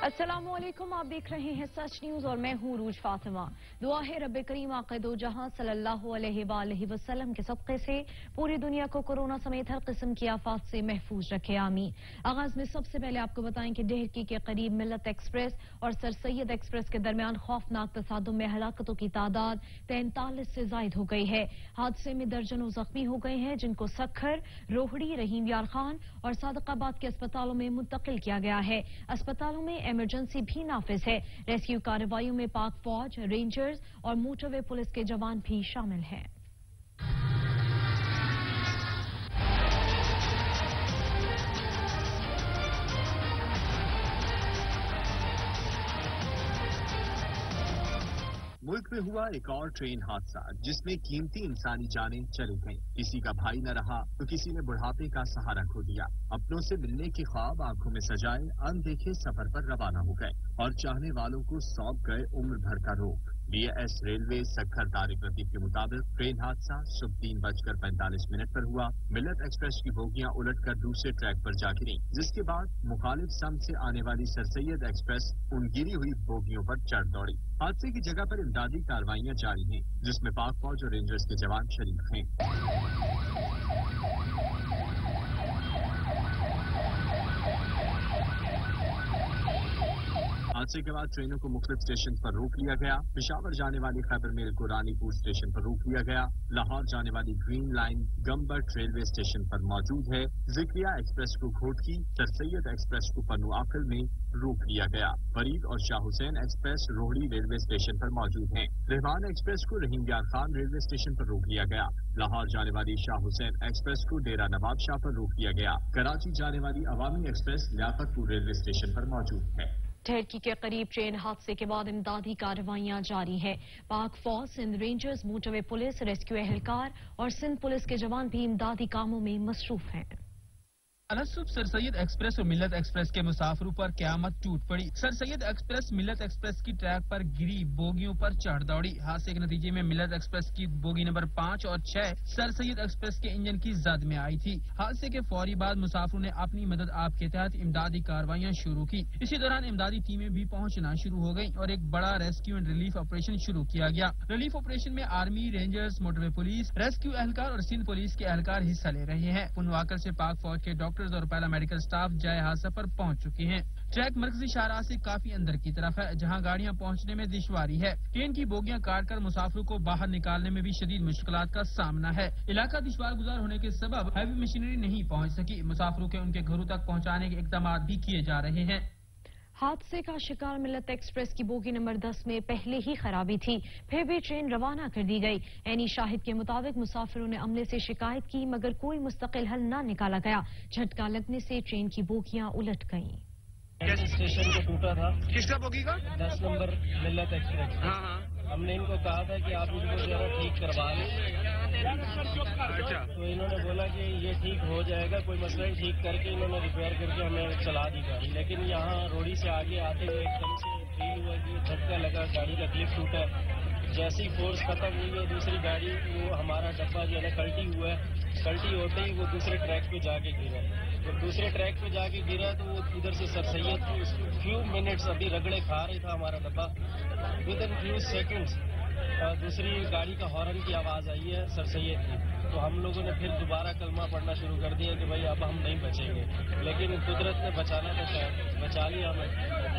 अस्सलाम वालेकुम, आप देख रहे हैं सच न्यूज और मैं हूं रूज फातिमा। दुआ है रब्बे करीम आक़िदो जहां सल्लल्लाहु अलैहि वसल्लम के सदक़े से पूरी दुनिया को कोरोना समेत हर किस्म की आफात से महफूज रखे, आमीन। आगाज में सबसे पहले आपको बताएं कि डेहकी के करीब मिल्लत एक्सप्रेस और सर सैयद एक्सप्रेस के दरमियान खौफनाक तसादुम में हलाकतों की तादाद 43 से जायद हो गई है। हादसे में दर्जनों जख्मी हो गए हैं, जिनको सखर, रोहड़ी, रहीम यार खान और सादकाबाद के अस्पतालों में मुंतकिल किया गया है। अस्पतालों में इमरजेंसी भी नाफिज है। रेस्क्यू कार्रवाइयों में पाक फौज, रेंजर्स और मोटरवे पुलिस के जवान भी शामिल हैं। मुल्क में हुआ एक और ट्रेन हादसा जिसमें कीमती इंसानी जानें चली गईं। किसी का भाई न रहा तो किसी ने बुढ़ापे का सहारा खो दिया। अपनों से मिलने के ख्वाब आंखों में सजाए अनदेखे सफर पर रवाना हो गए और चाहने वालों को सौंप गए उम्र भर का रोग। BS रेलवे सखर तारिक रतीब के मुताबिक ट्रेन हादसा सुबह 3:45 पर हुआ। मिल्लत एक्सप्रेस की बोगियां उलटकर दूसरे ट्रैक पर जा गिरी, जिसके बाद मुखालिफ सम से आने वाली सर सैयद एक्सप्रेस उन गिरी हुई बोगियों पर चढ़ दौड़ी। हादसे की जगह पर इमदादी कार्रवाइयां जारी हैं, जिसमें पाक फौज और रेंजर्स के जवान शरीक हैं। हादसे के बाद ट्रेनों को मुख्तलिफ स्टेशन पर रोक लिया गया। पेशावर जाने वाली खैबर मेल को रानीपुर स्टेशन पर रोक लिया गया। लाहौर जाने वाली ग्रीन लाइन गम्बट रेलवे स्टेशन पर मौजूद है। जिक्रिया एक्सप्रेस को घोटकी, सर सैयद एक्सप्रेस को पन्नू आखिल में रोक लिया गया। फरीद और Shah Hussain express Rohri railway station पर मौजूद है। रहमान एक्सप्रेस को रहीम यार खान रेलवे स्टेशन पर रोक लिया गया। लाहौर जाने वाली शाह हुसैन एक्सप्रेस को डेरा नवाब शाह पर रोक लिया गया। कराची जाने वाली अवामी एक्सप्रेस लियाकतपुर रेलवे स्टेशन पर मौजूद है। ढेरकी के करीब ट्रेन हादसे के बाद इमदादी कार्रवाइयां जारी है। पाक फौज, Sindh rangers, motorway police, rescue एहलकार और सिंध पुलिस के जवान भी इमदादी कामों में मसरूफ हैं। अलसुब सर सैयद एक्सप्रेस और मिल्लत एक्सप्रेस के मुसाफिरों पर क्यामत टूट पड़ी। सर सैयद एक्सप्रेस मिल्लत एक्सप्रेस की ट्रैक पर गिरी बोगियों पर चढ़ दौड़ी। हादसे के नतीजे में मिल्लत एक्सप्रेस की बोगी नंबर 5 और 6 सर सैयद एक्सप्रेस के इंजन की जद में आई थी। हादसे के फौरी बाद मुसाफिरों ने अपनी मदद आप के तहत इमदादी कार्रवाइयां शुरू की। इसी दौरान इमदादी टीमें भी पहुंचना शुरू हो गयी और एक बड़ा रेस्क्यू एंड रिलीफ ऑपरेशन शुरू किया गया। रिलीफ ऑपरेशन में army, rangers, motorway police, rescue एहलकार और सिंध पुलिस के एहलकार हिस्सा ले रहे हैं। पुनवाकर से पाक फौज के डॉक्टर्स और पहला मेडिकल स्टाफ जाए हादसा पर पहुंच चुके हैं। ट्रैक मरकजी शाहराह से काफी अंदर की तरफ है, जहां गाड़ियां पहुंचने में दुश्वारी है। ट्रेन की बोगियां काटकर मुसाफिरों को बाहर निकालने में भी शदीद मुश्किलात का सामना है। इलाका दुश्वार गुजार होने के सबब हैवी मशीनरी नहीं पहुंच सकी। मुसाफिरों के उनके घरों तक पहुंचाने के इकदाम भी किए जा रहे हैं। हादसे का शिकार मिल्लत एक्सप्रेस की बोगी नंबर 10 में पहले ही खराबी थी, फिर भी ट्रेन रवाना कर दी गई। एनी शाहिद के मुताबिक मुसाफिरों ने अमले से शिकायत की, मगर कोई मुस्तकिल हल न निकाला गया। झटका लगने से ट्रेन की बोगियां उलट गईं। स्टेशन को टूटा था। किसका बोगी का? 10 नंबर मिल्लत एक्सप्रेस। हाँ। हमने इनको कहा था कि आप इनको जरा ठीक करवा लें। अच्छा। तो इन्होंने बोला कि ये ठीक हो जाएगा, कोई मसला नहीं। ठीक करके इन्होंने रिपेयर करके हमें चला दी गाड़ी। लेकिन यहाँ रोड़ी से आगे आते हुए एकदम से फील हुआ कि झटका लगा, गाड़ी का क्लिप टूटा। जैसी फोर्स खत्म हुई है दूसरी गाड़ी, वो हमारा डब्बा जो है कल्टी हुआ है। कल्टी होते ही वो दूसरे ट्रैक पे जाके गिरा। जब दूसरे ट्रैक पे जाके गिरा तो वो उधर से सर सैयद फ्यू मिनट्स अभी रगड़े खा रही था हमारा डब्बा। विद इन फ्यू सेकेंड्स दूसरी गाड़ी का हॉर्न की आवाज आई है सर सैयद की। तो हम लोगों ने फिर दोबारा कलमा पढ़ना शुरू कर दिया कि भाई अब हम नहीं बचेंगे। लेकिन कुदरत ने बचाना था, शायद बचा लिया हमें।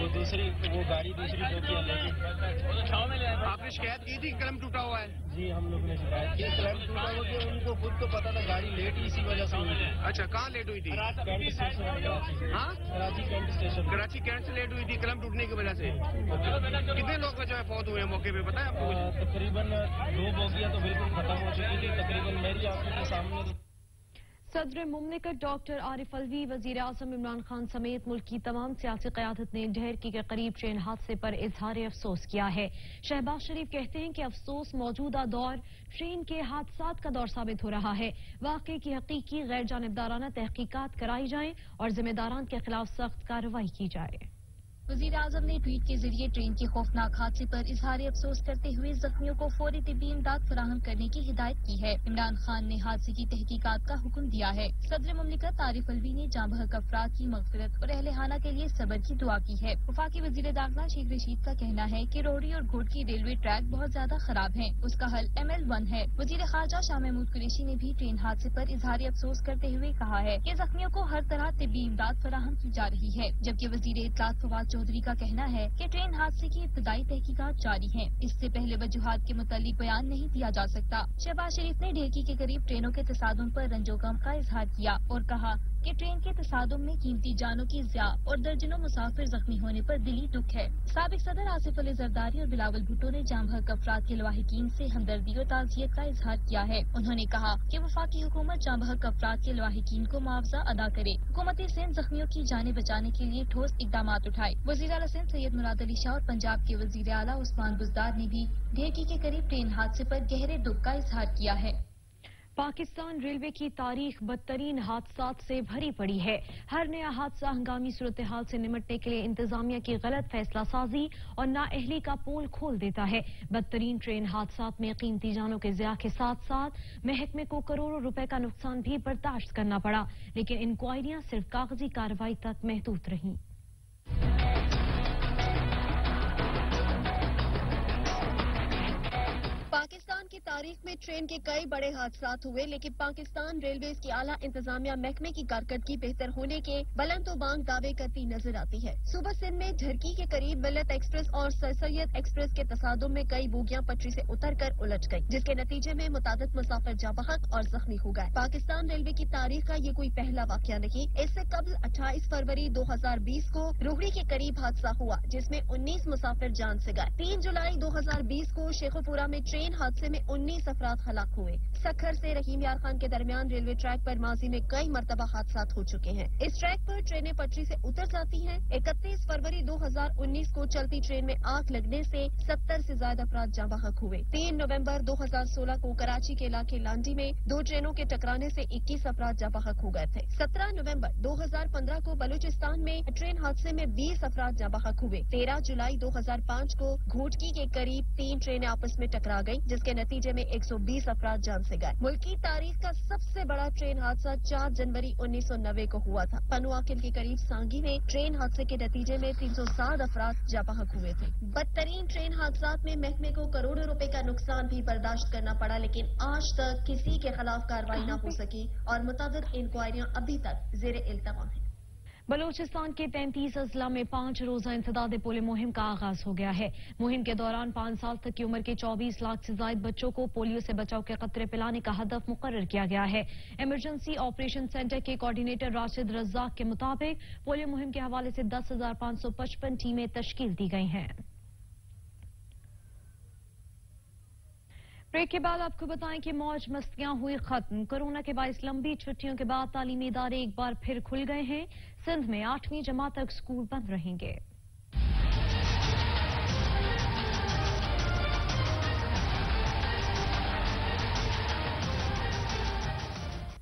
वो गाड़ी दूसरी बोगियां लेके। आपने शिकायत की थी कलम टूटा हुआ है? जी, हम लोगों ने शिकायत की। कलम टूटा हुआ कि उनको खुद तो पता था, गाड़ी लेट ही इसी वजह से हुई थी। अच्छा, कहाँ लेट हुई थी? Cantt station. हाँ, Karachi cantt station. Karachi cantt से लेट हुई थी कलम टूटने की वजह से। कितने लोग जो है फौत हुए मौके पे, पता है आपको? तकरीबन 2 बोगियां तो बिल्कुल खत्म हो चुकी थी, तकरीबन मेरी आंखों के सामने। सदर मुमलिकत डॉक्टर आरिफ अलवी, वजीर आजम इमरान खान समेत मुल्क की तमाम सियासी क़यादत ने ढेरकी के करीब ट्रेन हादसे पर इजहार अफसोस किया है। शहबाज शरीफ कहते हैं कि अफसोस मौजूदा दौर ट्रेन के हादसात का दौर साबित हो रहा है। वाक़े की हकीकी गैर जानिबदाराना तहकीकात कराई जाएं और जिम्मेदारान के खिलाफ सख्त कार्रवाई की जाए। वजीर आजम ने ट्वीट के जरिए ट्रेन के खौफनाक हादसे पर इजहार अफसोस करते हुए जख्मियों को फौरी तिब्बी इमदाद फराहम करने की हिदायत की है। इमरान खान ने हादसे की तहकीकात का हुक्म दिया है। सदर मुमलिकत आरिफ अलवी ने जाँ बहक अफराद की मगफिरत और अहले खाना के लिए सब्र की दुआ की है। वफाकी वजीर दाखिला शेख रशीद का कहना है कि रोहड़ी और घोटकी रेलवे ट्रैक बहुत ज्यादा खराब है, उसका हल ML1 है। वजीर खारजा शाह महमूद कुरैशी ने भी ट्रेन हादसे पर इजहार अफसोस करते हुए कहा है कि जख्मियों को हर तरह तिब्बी इमदाद फराहम की जा रही है, जबकि वजीर इत्तलात फवाद चौधरी का कहना है कि ट्रेन हादसे की इब्तदाई तहकीकात जारी हैं। इससे पहले वजूहात के मुतालिक बयान नहीं दिया जा सकता। शहबाज शरीफ ने ढेकी के करीब ट्रेनों के तसादुम पर रंजो गम का इजहार किया और कहा कि ट्रेन के तसादुम में कीमती जानों की ज़िया और दर्जनों मुसाफिर जख्मी होने पर दिली दुख है। साबिक सदर आसिफ अली जरदारी और बिलावल भुट्टो ने जाँ बहक अफराद के लवाहिकीन से हमदर्दी और ताज़ियत का इजहार किया है। उन्होंने कहा कि वफाकी हुकूमत जाँ बहक अफराद के लवाहिकीन को मुआवजा अदा करे। हुकूमत सिंध जख्मियों की जानें बचाने के लिए ठोस इकदाम उठाए। वज़ीर आला सिंध सैयद मुराद अली शाह और पंजाब के वज़ीर आला उस्मान बुज़दार ने भी ढेकी के करीब ट्रेन हादसे पर गहरे दुख का इजहार किया है। पाकिस्तान रेलवे की तारीख बदतरीन हादसात से भरी पड़ी है। हर नया हादसा हंगामी सूरत हाल से निमटने के लिए इंतजामिया की गलत फैसला साजी और नाअहली का पोल खोल देता है। बदतरीन ट्रेन हादसात में कीमती जानों के ज़िया के साथ साथ महकमे को करोड़ों रुपए का नुकसान भी बर्दाश्त करना पड़ा, लेकिन इंक्वायरियां सिर्फ कागजी कार्रवाई तक महदूद रहीं। पाकिस्तान की तारीख में ट्रेन के कई बड़े हादसा हुए, लेकिन पाकिस्तान रेलवे की आला इंतजामिया महकमे की कारकर्दगी बेहतर होने के बुलंदोबांग दावे करती नजर आती है। सुबह सिंध में ढरकी के करीब मिल्लत एक्सप्रेस और सर सैयद एक्सप्रेस के तसादुम में कई बोगियां पटरी से उतरकर उलट गई, जिसके नतीजे में मुतादिद मुसाफिर जाँ बहक और जख्मी हो गए। पाकिस्तान रेलवे की तारीख का ये कोई पहला वाकया नहीं। इससे कबल 28 फरवरी 2020 को रोहड़ी के करीब हादसा हुआ, जिसमें 19 मुसाफिर जान से गए। 3 जुलाई 2020 को शेखोपुरा में ट्रेन हादसे में 19 अफराद हलाक हुए। सखर से रहीम यार खान के दरमियान रेलवे ट्रैक पर माजी में कई मरतबा हादसा हो चुके हैं। इस ट्रैक पर ट्रेनें पटरी से उतर जाती हैं। 31 फरवरी 2019 को चलती ट्रेन में आग लगने से 70 से ज्यादा अफराद जाँ बहक हुए। 3 नवंबर 2016 को कराची के इलाके लांडी में 2 ट्रेनों के टकराने से 21 अफराद जाँ बहक हो गए थे। 17 नवंबर 2015 को बलूचिस्तान में ट्रेन हादसे में 20 अफराद जाँ बहक हुए। 13 जुलाई 2005 को घोटकी के करीब 3 ट्रेनें आपस में टकरा गयी, जिसके नतीजे में 120 अफराद जान से गए। मुल्क की तारीख का सबसे बड़ा ट्रेन हादसा 4 जनवरी 1990 को हुआ था। पनुआकिल के करीब सांगी में ट्रेन हादसे के नतीजे में 307 अफराद जाँ बहक हुए थे। बदतरीन ट्रेन हादसात में महकमे को करोड़ों रुपए का नुकसान भी बर्दाश्त करना पड़ा, लेकिन आज तक किसी के खिलाफ कार्रवाई न हो सकी और मुताबिक इंक्वायरियां अभी तक जेर इल्तवा हैं। बलूचिस्तान के 33 अजला में 5 रोजा इंसदाद पोलियो मुहिम का आगाज हो गया है। मुहिम के दौरान 5 साल तक की उम्र के 24 लाख से ज्यादा बच्चों को पोलियो से बचाव के कतरे पिलाने का हदफ मुकर्रर किया गया है। इमरजेंसी ऑपरेशन सेंटर के कोऑर्डिनेटर राशिद रज्जाक के मुताबिक पोलियो मुहिम के हवाले से 10,555 टीमें तश्कील दी गई हैं। ब्रेक के बाद आपको बताएं कि मौज मस्तियां हुई खत्म। कोरोना के बायस लंबी छुट्टियों के बाद तालीमी इदारे एक बार फिर खुल गए हैं। सिंध में 8वीं जमात तक स्कूल बंद रहेंगे।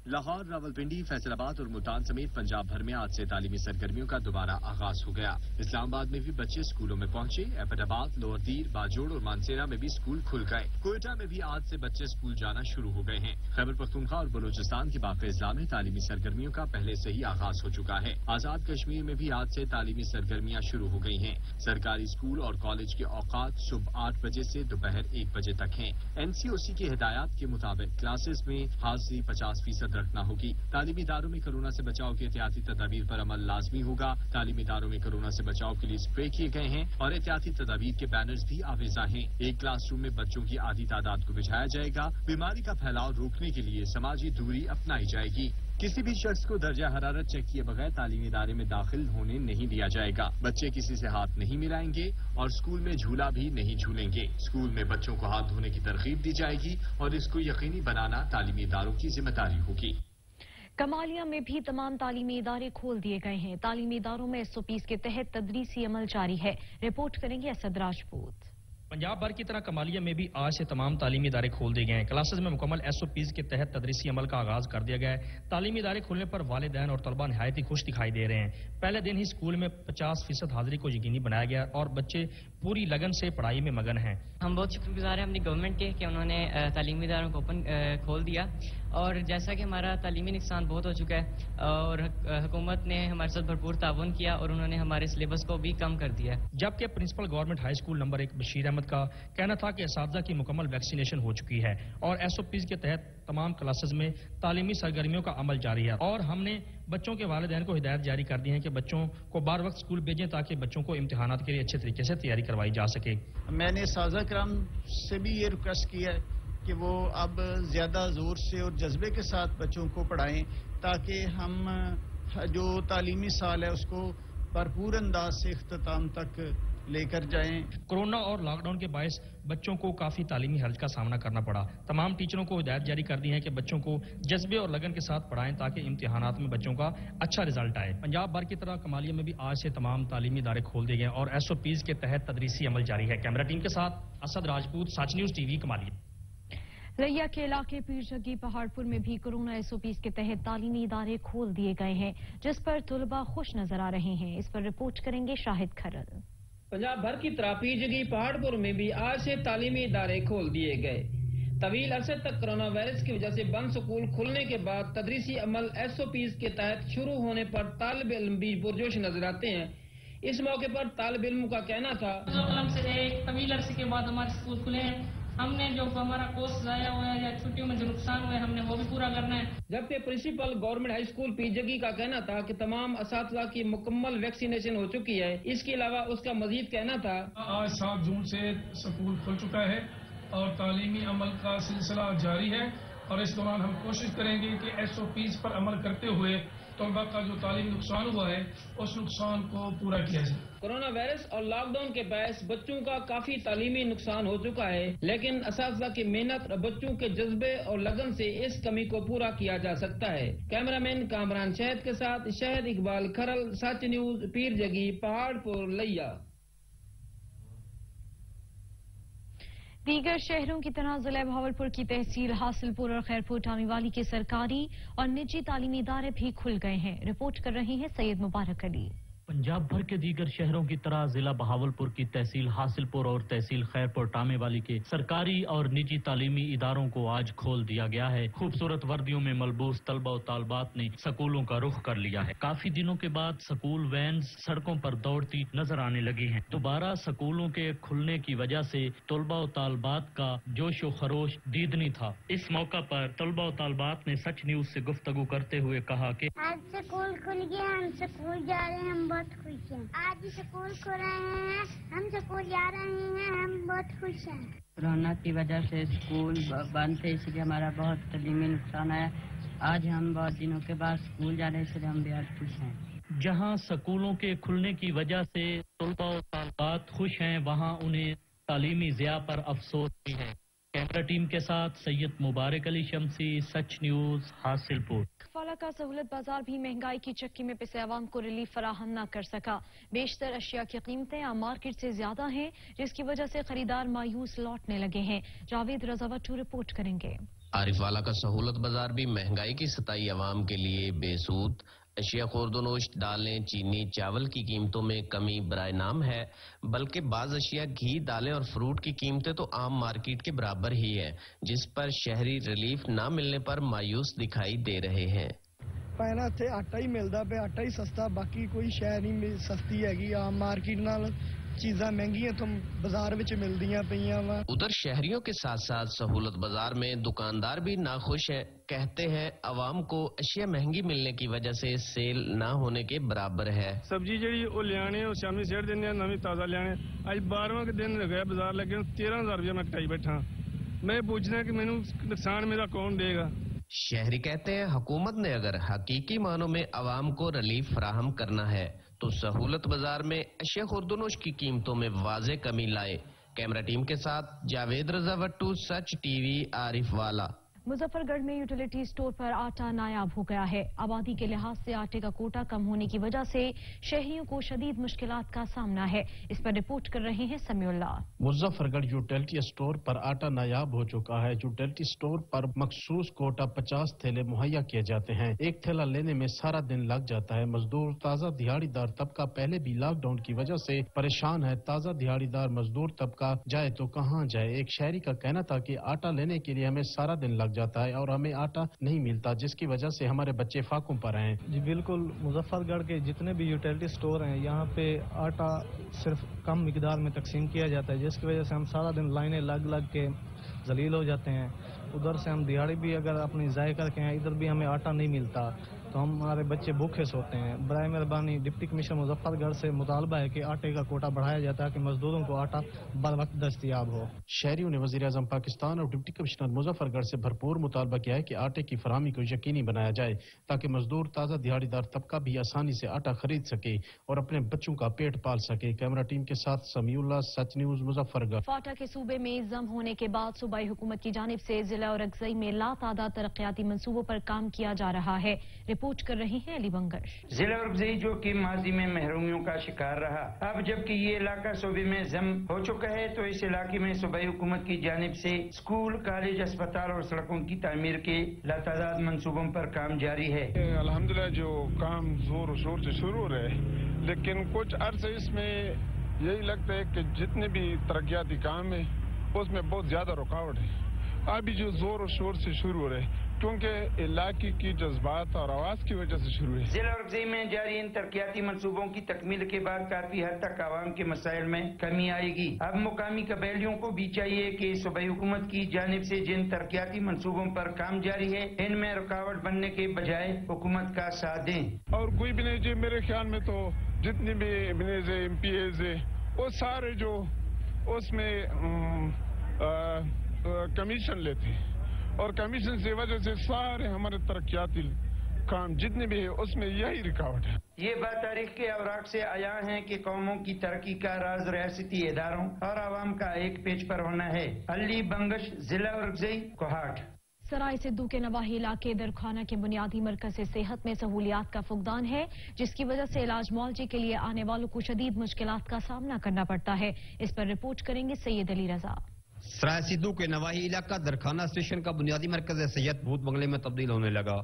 लाहौर, रावलपिंडी, फैसलाबाद और मुल्तान समेत पंजाब भर में आज से तालीमी सरगर्मियों का दोबारा आगाज हो गया। इस्लामाबाद में भी बच्चे स्कूलों में पहुंचे। एबटाबाद, लोअर दीर, बाजोड़ और मानसेरा में भी स्कूल खुल गए। कोयटा में भी आज से बच्चे स्कूल जाना शुरू हो गए हैं। खैबर पख्तूनख्वा और बलूचिस्तान के बाकी अजला में तालीमी सरगर्मियों का पहले से ही आगाज हो चुका है। आजाद कश्मीर में भी आज से तालीमी सरगर्मियां शुरू हो गई हैं। सरकारी स्कूल और कॉलेज के औकात सुबह 8 बजे से दोपहर 1 बजे तक हैं। NCOC की हिदायत के मुताबिक क्लासेस में हाजिरी 50% रखना होगी। तालीमी इदारों में कोरोना से बचाव की एहतियाती तदाबीर पर अमल लाजमी होगा। तालीमी इदारों में कोरोना से बचाव के लिए स्प्रे किए गए हैं और एहतियाती तदाबीर के बैनर्स भी आवेजा हैं। एक क्लासरूम में बच्चों की आधी तादाद को बिठाया जाएगा। बीमारी का फैलाव रोकने के लिए समाजी दूरी अपनाई जाएगी। किसी भी शख्स को दर्जा हरारत चेक किए बगैर तालीमी इदारे में दाखिल होने नहीं दिया जाएगा। बच्चे किसी से हाथ नहीं मिलाएंगे और स्कूल में झूला भी नहीं झूलेंगे। स्कूल में बच्चों को हाथ धोने की तरगीब दी जाएगी और इसको यकीनी बनाना तालीमी इदारों की जिम्मेदारी होगी। कमालिया में भी तमाम तालीमी इदारे खोल दिए गए हैं। तालीमी इदारों में SOPs के तहत तदरीसी अमल जारी है। रिपोर्ट करेंगे असद राजपूत। पंजाब भर की तरह कमालिया में भी आज से तमाम तालीमी इदारे खोल दिए गए हैं। क्लासेस में मुकम्मल SOPs के तहत तदरीसी अमल का आगाज कर दिया गया है। तालीमी इदारे खुलने पर वालिदैन और तलबा निहायत ही खुश दिखाई दे रहे हैं। पहले दिन ही स्कूल में 50% हाजिरी को यकीनी बनाया गया और बच्चे पूरी लगन से पढ़ाई में मगन हैं। हम बहुत शुक्रगुजार हैं अपनी गवर्नमेंट के कि उन्होंने तालीमी इदारों को खोल दिया, और जैसा कि हमारा तालीमी नुकसान बहुत हो चुका है और हुकूमत ने हमारे साथ भरपूर ताउन किया और उन्होंने हमारे सिलेबस को भी कम कर दिया है। जबकि principal government high school number 1 Bashir Ahmad का कहना था कि असातिज़ा की मुकम्मल वैक्सीनेशन हो चुकी है और SOPs के तहत तमाम क्लासेस में तालीमी सरगर्मियों का अमल जारी है और हमने बच्चों के वालिदैन को हिदायत जारी कर दी है कि बच्चों को बार वक्त स्कूल भेजें ताकि बच्चों को इम्तिहानात के लिए अच्छे तरीके से तैयारी करवाई जा सके। मैंने साज़ा कराम से भी ये रिक्वेस्ट किया है कि वो अब ज्यादा जोर से और जज्बे के साथ बच्चों को पढ़ाएं ताकि हम जो तालीमी साल है उसको भरपूर अंदाज से इख्तिताम तक लेकर जाएं। कोरोना और लॉकडाउन के बायस बच्चों को काफी तालीमी हर्ज का सामना करना पड़ा। तमाम टीचरों को हिदायत जारी कर दी है कि बच्चों को जज्बे और लगन के साथ पढ़ाएं ताकि इम्तिहानात में बच्चों का अच्छा रिजल्ट आए। पंजाब भर की तरह कमालिया में भी आज से तमाम तालीमी इदारे खोल दिए गए और SOPs के तहत तदरीसी अमल जारी है। कैमरा टीम के साथ असद राजपूत, सच न्यूज TV, कमालिया। लिया के इलाके पीरजगी पहाड़पुर में भी कोरोना SOPs के तहत तालीमी इदारे खोल दिए गए हैं, जिस पर तुलबा खुश नजर आ रहे हैं। इस पर रिपोर्ट करेंगे शाहिद खरल। पंजाब भर की तरह पीरजगी पहाड़पुर में भी आज से तालीमी इदारे खोल दिए गए। तवील अरसे तक कोरोना वायरस की वजह से बंद स्कूल खुलने के बाद तदरीसी अमल SOPs के तहत शुरू होने पर तालिब इल्म भी पुरजोश नजर आते हैं। इस मौके पर तालिब इल्म का कहना था, तवील अरसे के बाद हमारे स्कूल खुले हैं, हमने जो हमारा कोर्स जाया हुआ है या छुट्टियों में जो नुकसान हुआ है हमने वो भी पूरा करना है। जबकि प्रिंसिपल गवर्नमेंट हाई स्कूल पीरजगी का कहना था कि तमाम असातिज़ा की मुकम्मल वैक्सीनेशन हो चुकी है। इसके अलावा उसका मजीद कहना था, आज 7 जून से स्कूल खुल चुका है और तालीमी अमल का सिलसिला जारी है और इस दौरान हम कोशिश करेंगे कि SOPs पर अमल करते हुए तलबा का जो तालीमी नुकसान हुआ है उस नुकसान को पूरा किया जाए। कोरोना वायरस और लॉकडाउन के बायस बच्चों का काफी तालीमी नुकसान हो चुका है, लेकिन असातिज़ा की मेहनत और बच्चों के जज्बे और लगन से इस कमी को पूरा किया जा सकता है। कैमरामैन कामरान शहद के साथ शहद इकबाल खरल, सच न्यूज, पीरजगी पहाड़पुर, लिया। दीगर शहरों की तरह जिला भावलपुर की तहसील हासिलपुर और खैरपुर टामीवाली के सरकारी और निजी तालीमी इदारे भी खुल गए हैं। रिपोर्ट कर रहे हैं सैयद मुबारक अली। पंजाब भर के दीगर शहरों की तरह जिला बहावलपुर की तहसील हासिलपुर और तहसील खैरपुर टामेवाली के सरकारी और निजी तालीमी इदारों को आज खोल दिया गया है। खूबसूरत वर्दियों में मलबूस तलबा और तालबात ने स्कूलों का रुख कर लिया है। काफी दिनों के बाद स्कूल वैन सड़कों पर दौड़ती नजर आने लगी हैं। दोबारा स्कूलों के खुलने की वजह से तलबा और तालबात का जोश व खरोश दीदनी था। इस मौका पर तलबा और तालबात ने सच न्यूज से गुफ्तगू करते हुए कहा कि आज स्कूल खुल गया, हम स्कूल जा रहे हैं, हम बहुत खुश हैं। आज स्कूल खुल रहे हैं, हम स्कूल जा रहे हैं, हम बहुत खुश हैं। कोरोना की वजह से स्कूल बंद थे, इसलिए हमारा बहुत तालीमी नुकसान आया। आज हम बहुत दिनों के बाद स्कूल जा रहे हैं, इसलिए हम बेहद खुश हैं। जहां स्कूलों के खुलने की वजह से तलबा और तालबात खुश हैं, वहां उन्हें तालीमी ज़िया पर अफसोस भी है। कैमरा टीम के साथ सैयद मुबारक अली शमसी, सच न्यूज, हासिलपुर। फला का सहूलत बाजार भी महंगाई की चक्की में पिसे आवाम को रिलीफ फराहम न कर सका। बेशतर अशिया की कीमतें आम मार्केट से ज्यादा हैं, जिसकी वजह से खरीदार मायूस लौटने लगे हैं। जावेद रजावटू रिपोर्ट करेंगे। आरिफ वाला का सहूलत बाजार भी महंगाई की सताई आवाम के लिए बेसूद। अशिया खुर्दनोश, दालें, चीनी, चावल की कीमतों में कमी बराए नाम है, बल्कि बाज अशिया घी, दालें और फ्रूट की कीमतें तो आम मार्केट के बराबर ही है, जिस पर शहरी रिलीफ न मिलने पर मायूस दिखाई दे रहे हैं। पैना इत्थे आटा ही मिलता पे, आटा ही सस्ता, बाकी कोई शै नहीं सस्ती हैगी। आम मार्केट नाल चीज़ां महंगियां तो बाजार विच मिलदियां पईयां वा। उधर शहरियों के साथ साथ सहूलत बाजार में दुकानदार भी नाखुश है। कहते हैं आवाम को अशिया महंगी मिलने की वजह से सेल न होने के बराबर है। सब्जी जी वो लियाने और शामी सेठ देने नवी ताजा लियाने। आज 12वां के दिन गया बाजार लगे 13,000 रुपया मैं कटाई बैठा। मैं पूछना कि मैनू नुकसान मेरा कौन देगा। शहरी कहते हैं हुकूमत ने अगर हकीकी मानों में आवाम को रिलीफ फराहम करना है तो सहूलत बाजार में अशिया खुर्दनोश की कीमतों में वाज़े कमी लाए। कैमरा टीम के साथ जावेद रजावट्टू, सच टीवी, आरिफ वाला। मुजफ्फरगढ़ में यूटिलिटी स्टोर पर आटा नायाब हो गया है। आबादी के लिहाज से आटे का कोटा कम होने की वजह से शहरियों को शदीद मुश्किलात का सामना है। इस पर रिपोर्ट कर रहे हैं समीउल्लाह। मुजफ्फरगढ़ यूटिलिटी स्टोर पर आटा नायाब हो चुका है। यूटिलिटी स्टोर पर मखसूस कोटा 50 थैले मुहैया किए जाते हैं। एक थैला लेने में सारा दिन लग जाता है। मजदूर ताज़ा दिहाड़ीदार तबका पहले भी लॉकडाउन की वजह से परेशान है। ताज़ा दिहाड़ीदार मजदूर तबका जाए तो कहाँ जाए। एक शहरी का कहना था कि आटा लेने के लिए हमें सारा दिन लग जाता है और हमें आटा नहीं मिलता, जिसकी वजह से हमारे बच्चे फाकों पर हैं। जी बिल्कुल, मुजफ्फरगढ़ के जितने भी यूटिलिटी स्टोर हैं यहाँ पे आटा सिर्फ कम मिकदार में तकसीम किया जाता है, जिसकी वजह से हम सारा दिन लाइनें लग लग के जलील हो जाते हैं। उधर से हम दिहाड़ी भी अगर अपनी ज़ाय करके हैं, इधर भी हमें आटा नहीं मिलता तो हमारे बच्चे भूखे सोते हैं। बराए मेहरबानी डिप्टी कमिश्नर मुजफ्फरगढ़ से मुतालबा है कि आटे का कोटा बढ़ाया जाता है कि मजदूरों को आटा बर वक्त दस्तयाब हो। शहरियों ने वज़ीर आज़म पाकिस्तान और डिप्टी कमिश्नर मुजफ्फरगढ़ से भरपूर मुतालबा किया है कि आटे की फराहमी को यकीनी बनाया जाए ताकि मजदूर ताज़ा दिहाड़ीदार तबका भी आसानी से आटा खरीद सके और अपने बच्चों का पेट पाल सके। कैमरा टीम के साथ समीउल्लाह, सच न्यूज़, मुजफ्फरगढ़। फाटा के सूबे में जम होने के बाद सूबाई हुकूमत की जानिब से जिला और अगज़ई में लातादाद तरक्याती मंसूबों पर काम किया जा रहा है। रिपोर्ट कर रही हैं अली बंगश। जिला और अगज़ई जो कि माजी में महरूमियों का शिकार रहा, अब जबकि ये इलाका सूबे में जम हो चुका है तो इस इलाके में सूबाई हुकूमत की जानिब से स्कूल, कॉलेज, अस्पताल और सड़कों की तामीर के लातादाद मंसूबों पर काम जारी है। अल्हम्दुलिल्लाह जो काम जोर शोर से शुरू हो रहे, लेकिन कुछ अर्से इसमें यही लगता है कि जितने भी तरक्याती काम है उसमें बहुत ज्यादा रुकावट है। अभी जो जोर और शोर से शुरू हो रहे क्योंकि इलाके की जज्बात और आवाज की वजह से शुरू है। जिला और अगज़ई में जारी इन तरक्याती मंसूबों की तकमील के बाद काफी हद तक आवाम के मसाइल में कमी आएगी। अब मुकामी कबैलियों को भी चाहिए कि सूबाई हुकूमत की जानिब से जिन तरक्याती मंसूबों पर काम जारी है इनमें रुकावट बनने के बजाय हुकूमत का साथ दें। और कोई भी नहीं, मेरे ख्याल में तो जितनी भी MPAs है वो सारे जो उसमें कमीशन लेते हैं और कमीशन से वजह से सारे हमारे तरक्याती काम जितने भी है उसमें यही रुकावट है। ये बात तारीख के अवराक से आया है कि कौमों की तरक्की का राज रियासती इदारों और आवाम का एक पेज पर होना है। अली बंगश, जिला और अगज़ई, कोहाट। सराय सिद्धू के नवाही इलाके दरखाना के बुनियादी मरकज से सेहत में सहूलियात का फुकदान है, जिसकी वजह से इलाज मुआवजे के लिए आने वालों को शदीद मुश्किलात का सामना करना पड़ता है। इस पर रिपोर्ट करेंगे सैयद अली रजा। सराय सिद्धू के नवाही इलाका दरखाना स्टेशन का बुनियादी मरकज सेहत भूत बंगले में तब्दील होने लगा।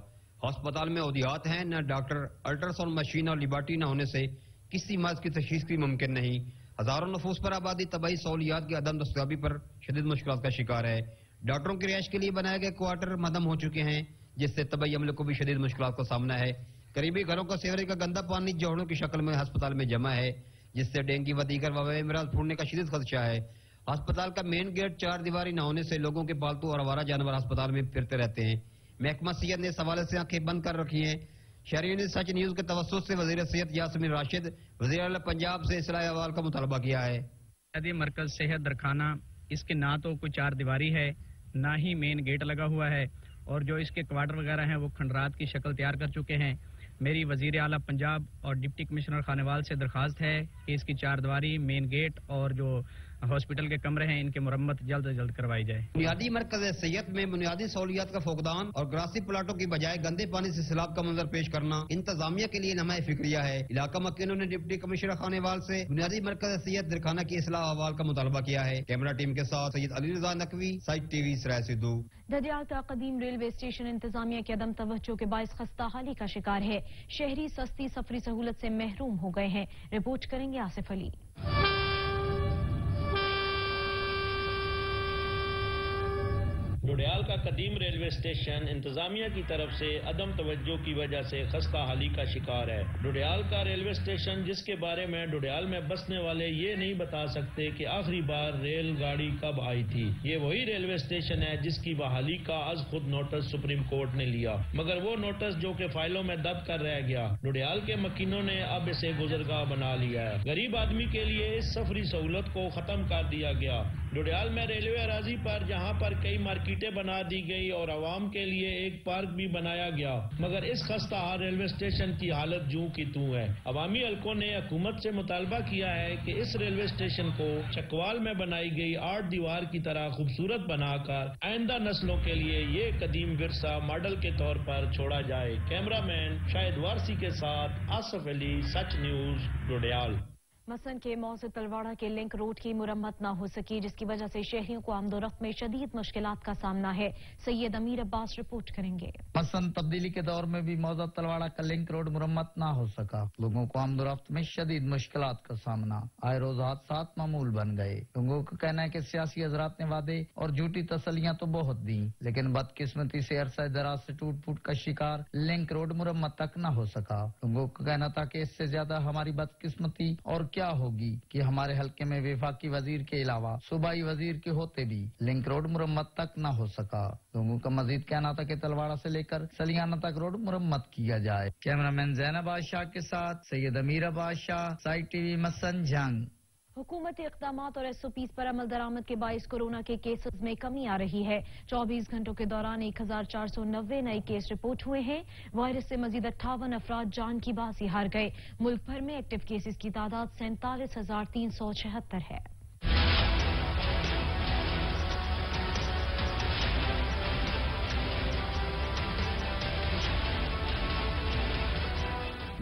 अस्पताल में औदियात हैं, न डॉक्टर, अल्ट्रासाउंड मशीन और लिबार्टी न होने से किसी मर्ज की तशखीस भी मुमकिन नहीं। हजारों नफूस पर आबादी तबाही सहूलियात की अदम दस्तयाबी पर शदीद मुश्किलात का शिकार है। डॉक्टरों की रिहाइश के लिए बनाए गए क्वार्टर मदम हो चुके हैं, जिससे तबाही अमले को भी शदीद मुश्किलात का सामना है। करीबी घरों का सेवरेज का गंदा पानी जोड़ों की शक्ल में अस्पताल में जमा है, जिससे डेंगू व दीगर वबाई अमराज फूटने का शदीद खदशा है। अस्पताल का मेन गेट 4 दीवारी न होने से लोगों के पालतू और आवारा जानवर अस्पताल में फिरते रहते हैं। महकमा सेहत ने इस हवाले से आंखें बंद कर रखी हैं। शहरियों ने सच न्यूज के तवस्सुस से वजीर सेहत यासमीन राशिद, वजीर आला पंजाब से इस्लाह अहवाल का मुतालबा किया है। मरकज सेहत दरखाना, इसके ना तो कोई 4 दीवारी है, ना ही मेन गेट लगा हुआ है और जो इसके क्वार्टर वगैरह हैं वो खंडरात की शक्ल तैयार कर चुके हैं। मेरी वजीर आला पंजाब और डिप्टी कमिश्नर खानेवाल से दरखास्त है कि इसकी 4 दीवारी, मेन गेट और जो हॉस्पिटल के कमरे हैं इनकी मुरम्मत जल्द से जल्द करवाई जाए। बुनियादी मरकज सेहत में बुनियादी सहूलियात का फुकदान और ग्रासी प्लाटों की बजाय गंदे पानी से सैलाब का मंजर पेश करना इंतजामिया के लिए नमाए फिक्रिया है। इलाका मक्कीनों ने डिप्टी कमिश्नर खानेवाल से बुनियादी मरकज सेहत दरखाना की इस्लाह अहवाल का मुतालबा किया है। कैमरा टीम के साथ सैयद अली रजा नकवी, साइट टीवी, सराय सिद्धू। ददियाल का कदीम रेलवे स्टेशन इंतजामिया के अदम तवज्जो के बायस खस्ता हाली का शिकार है। शहरी सस्ती सफरी सहूलत से महरूम हो गए हैं। रिपोर्ट करेंगे आसिफ अली। डोडियाल का कदीम रेलवे स्टेशन इंतजामिया की तरफ से अदम तवज्जो की वजह से खस्ता हाली का शिकार है। डोडियाल का रेलवे स्टेशन, जिसके बारे में डोडियाल में बसने वाले ये नहीं बता सकते कि आखिरी बार रेलगाड़ी कब आई थी। ये वही रेलवे स्टेशन है जिसकी बहाली का आज खुद नोटिस सुप्रीम कोर्ट ने लिया, मगर वो नोटिस जो कि फाइलों में दब कर रह गया, डोडियाल के मकीनों ने अब इसे गुजरगाह बना लिया है। गरीब आदमी के लिए इस सफरी सहूलत को खत्म कर दिया गया। डोडियाल में रेलवे अराजी पर जहां पर कई मार्केटें बना दी गई और आवाम के लिए एक पार्क भी बनाया गया, मगर इस खस्ता हाल रेलवे स्टेशन की हालत जूं की तूं है। अवामी हलकों ने हुकूमत से मुतालबा किया है कि इस रेलवे स्टेशन को चकवाल में बनाई गई 8 दीवार की तरह खूबसूरत बनाकर आइंदा नस्लों के लिए ये कदीम विरसा मॉडल के तौर पर छोड़ा जाए। कैमरामैन शाहिद वारसी के साथ आसफ अली, सच न्यूज, डोडियाल। मसन के मौजूद तलवाड़ा के लिंक रोड की मुरम्मत न हो सकी, जिसकी वजह से शहरियों को आमदोरफ्त में शदीद मुश्किलात का सामना है। सैयद अमीर अब्बास रिपोर्ट करेंगे। मसन तब्दीली के दौर में भी मौजूद तलवाड़ा का लिंक रोड मुरम्मत न हो सका, लोगों को आमदोरफ्त में शदीद मुश्किलात का सामना, आए रोज हादसात मामूल बन गए। लोगों का कहना है कि सियासी हजरात ने वादे और झूठी तसलियां तो बहुत दी, लेकिन बदकिस्मती से अरसा दराज से टूट फूट का शिकार लिंक रोड मुरम्मत तक न हो सका। लोगों का कहना था कि इससे ज्यादा हमारी बदकिस्मती और क्या होगी कि हमारे हलके में वफाकी वजीर के अलावा सूबाई वजीर के होते भी लिंक रोड मुरम्मत तक न हो सका। लोगों का मजीद कहना था कि तलवाड़ा से लेकर सलियाना तक रोड मुरम्मत किया जाए। कैमरामैन ज़ैनब बादशाह के साथ सैयद अमीर बादशाह, साइट टीवी, मसन जंग। हुकूमती इक़दामात और SOPs पर अमल दरामद के बाइस कोरोना के केसेस में कमी आ रही है। 24 घंटों के दौरान 1490 नए केस रिपोर्ट हुए हैं। वायरस से मजीद 58 अफराद जान की बाजी हार गए। मुल्क भर में एक्टिव केसेस की तादाद 47,376 है।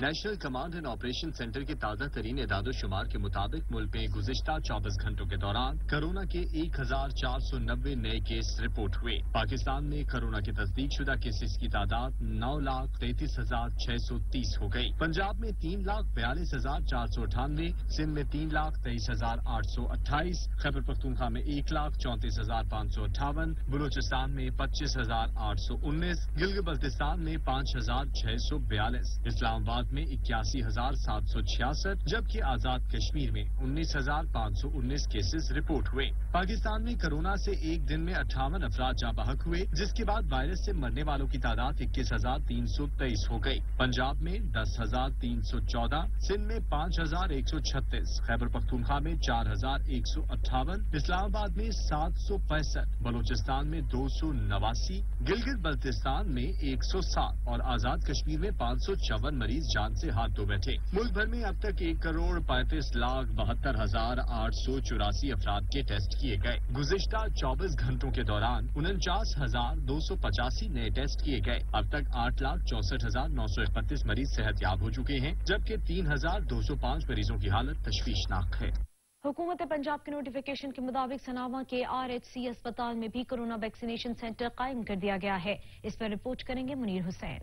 National command and operation centre के ताज़ा तरीन एदाद-ओ-शुमार के मुताबिक मुल्क में गुज़िश्ता 24 घंटों के दौरान कोरोना के 1490 नए केस रिपोर्ट हुए। पाकिस्तान में कोरोना के तस्दीक शुदा केसेस की तादाद 9,33,630 हो गई। पंजाब में 3,42,498, सिंध में 3,23,828, खैबर पख्तूनख्वा में 1,34,558, बलूचिस्तान में 25,819, गिलगित बल्तिस्तान में 5,642, इस्लामाबाद में 81,766, जबकि आजाद कश्मीर में 19,519 केसेस रिपोर्ट हुए। पाकिस्तान में कोरोना से एक दिन में 58 अफराद जाँ बहक हुए, जिसके बाद वायरस से मरने वालों की तादाद 21,323 हो गई। पंजाब में 10,314, सिंध में 5,136, खैबर पख्तूनख्वा में 4,158, इस्लामाबाद में 765, बलूचिस्तान में 289, गिलगित बल्तिस्तान में 107 और आजाद कश्मीर में 554 मरीज जान से हाथ धो बैठे। मुल्क भर में अब तक 1,35,72,884 अफराद के टेस्ट किए गए। गुज़िश्ता 24 घंटों के दौरान 49,285 नए टेस्ट किए गए। अब तक 8,64,931 मरीज सेहतयाब हो चुके हैं, जबकि 3,205 मरीजों की हालत तशवीशनाक है। हुकूमत पंजाब के नोटिफिकेशन के मुताबिक सनावा के RHC अस्पताल में भी कोरोना वैक्सीनेशन सेंटर कायम कर दिया गया है। इस पर रिपोर्ट करेंगे मुनीर हुसैन।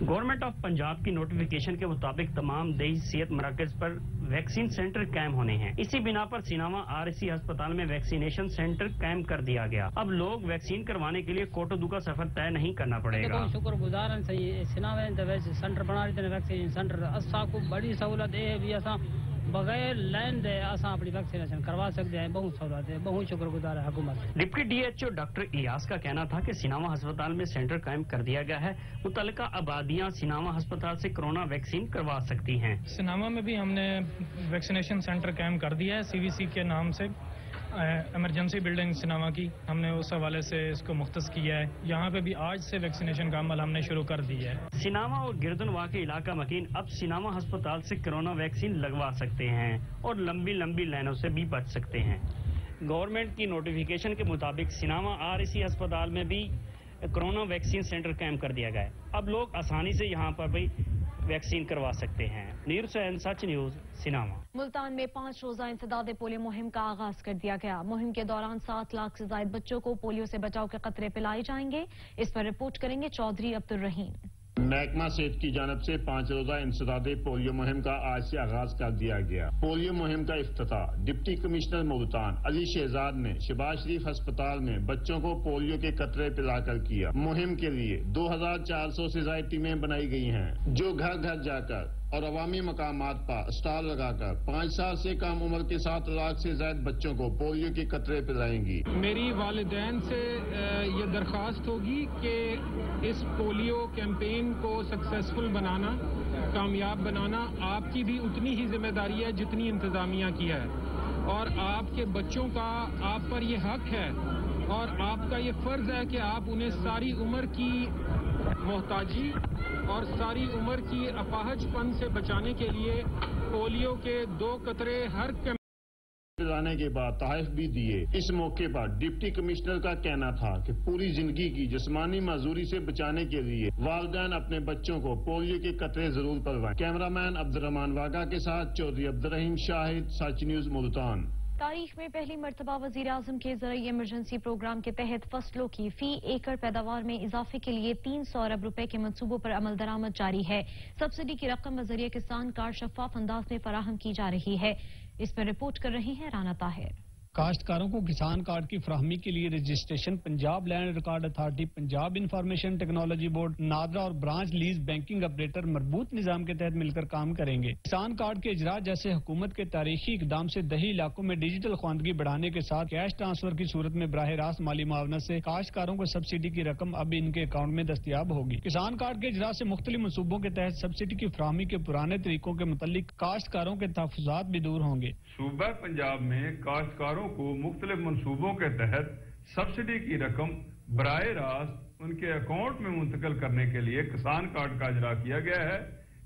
गवर्नमेंट ऑफ पंजाब की नोटिफिकेशन के मुताबिक तमाम देही सेहत मराकज पर वैक्सीन सेंटर कायम होने हैं। इसी बिना पर सिनावा RHC अस्पताल में वैक्सीनेशन सेंटर कायम कर दिया गया। अब लोग वैक्सीन करवाने के लिए कोटोदू का सफर तय नहीं करना पड़ेगा। शुक्रगुजार सिनावा सेंटर बना रहे वैक्सीन सेंटर असा को बड़ी सहूलत है भी असा बगैर लाइन दे असा अपनी वैक्सीनेशन करवा सकते हैं। बहुत सहूलत है, बहुत शुक्रगुजार है हुकूमत। डिप्टी DHO डॉक्टर इयास का कहना था कि सिनावा अस्पताल में सेंटर कायम कर दिया गया है। मुतल्लिका आबादियां सिनावा अस्पताल से कोरोना वैक्सीन करवा सकती हैं। सिनावा में भी हमने वैक्सीनेशन सेंटर कायम कर दिया है। CVC के नाम से इमरजेंसी बिल्डिंग सिनावा की हमने उस हवाले से इसको मुख्तस किया है। यहाँ पे भी आज से वैक्सीनेशन का अमल हमने शुरू कर दिया है। सिनावा और गिरदनवा के इलाका मकीन अब सिनावा अस्पताल से कोरोना वैक्सीन लगवा सकते हैं और लंबी लंबी लाइनों से भी बच सकते हैं। गवर्नमेंट की नोटिफिकेशन के मुताबिक सिनावा RHC अस्पताल में भी कोरोना वैक्सीन सेंटर कायम कर दिया गया है। अब लोग आसानी से यहाँ पर भी वैक्सीन करवा सकते हैं। नीर हुसैन, सच न्यूज, सिनावा। मुल्तान में 5 रोजा इंसदाद पोलियो मुहिम का आगाज कर दिया गया। मुहिम के दौरान 7 लाख से ज्यादा बच्चों को पोलियो से बचाव के कतरे पिलाए जाएंगे। इस पर रिपोर्ट करेंगे चौधरी अब्दुल रहीम। महकमा सेहत की जानब से 5 रोजा इंसदाद पोलियो मुहिम का आज से आगाज कर दिया गया। पोलियो मुहिम का इफ्तिताह डिप्टी कमिश्नर मुल्तान अली शहजाद ने शहबाज शरीफ अस्पताल में बच्चों को पोलियो के कतरे पिलाकर किया। मुहिम के लिए 2400 से ज्यादा टीमें बनाई गई हैं, जो घर घर जाकर और अवामी मकामात पर स्टॉल लगाकर 5 साल से कम उम्र के 7 लाख से ज्यादा बच्चों को पोलियो के कतरे पिलाएंगी। मेरी वालिदैन से ये दरख्वास्त होगी कि इस पोलियो कैंपेन को सक्सेसफुल बनाना, कामयाब बनाना आपकी भी उतनी ही जिम्मेदारी है जितनी इंतजामिया की है। اور آپ کے بچوں کا آپ پر یہ حق ہے اور آپ کا یہ فرض ہے کہ آپ انہیں ساری عمر کی محتاجی اور ساری عمر کی اپاہج پن سے بچانے کے لیے پولیو کے 2 قطرے ہر لانے کے بعد تحائف بھی دیے۔ اس موقع پر ڈپٹی کمشنر کا کہنا تھا کہ پوری زندگی کی جسمانی معذوری سے بچانے کے لیے والدین اپنے بچوں کو پولیو کے قطرے ضرور پلوائیں۔ کیمرہ مین عبدالرحمان واگا کے ساتھ چودھری عبدالرحیم شاہد، سچ نیوز ملتان۔ تاریخ میں پہلی مرتبہ وزیر اعظم کے ذریعے ایمرجنسی پروگرام کے تحت فصلوں کی فی ایکڑ پیداوار میں اضافے کے لیے 300 ارب روپے کے منصوبوں پر عمل درآمد جاری ہے۔ سبسڈی کی رقم بذریعہ کسان کارڈ شفاف انداز میں فراہم کی جا رہی ہے۔ اس پر رپورٹ کر رہی ہیں رانا طاہر۔ کاشتکاروں کو کسان کارڈ کی فراہمی کے لیے registration Punjab land record authority, Punjab information technology board, NADRA اور برانچ لیز بینکنگ آپریٹر مربوط نظام کے تحت مل کر کام کریں گے۔ کسان کارڈ کے اجراء جیسے حکومت کے تاریخی اقدام سے دیہی علاقوں میں ڈیجیٹل خواندگی بڑھانے کے ساتھ کیش ٹرانسفر کی صورت میں براہ راست مالی معاونت سے کاشتکاروں کو سبسڈی کی رقم اب ان کے اکاؤنٹ میں دستیاب ہوگی۔ کسان کارڈ کے اجراء سے مختلف منصوبوں کے تحت سبسڈی کی فراہمی کے پرانے طریقوں کے متعلق کاشتکاروں کے تحفظات بھی دور ہوں گے۔ صوبہ پنجاب میں کاشتکاروں کو مختلف منصوبوں کے تحت سبسڈی کی رقم براہ راست ان کے اکاؤنٹ میں منتقل کرنے کے لیے کسان کارڈ کا اجرا کیا گیا ہے۔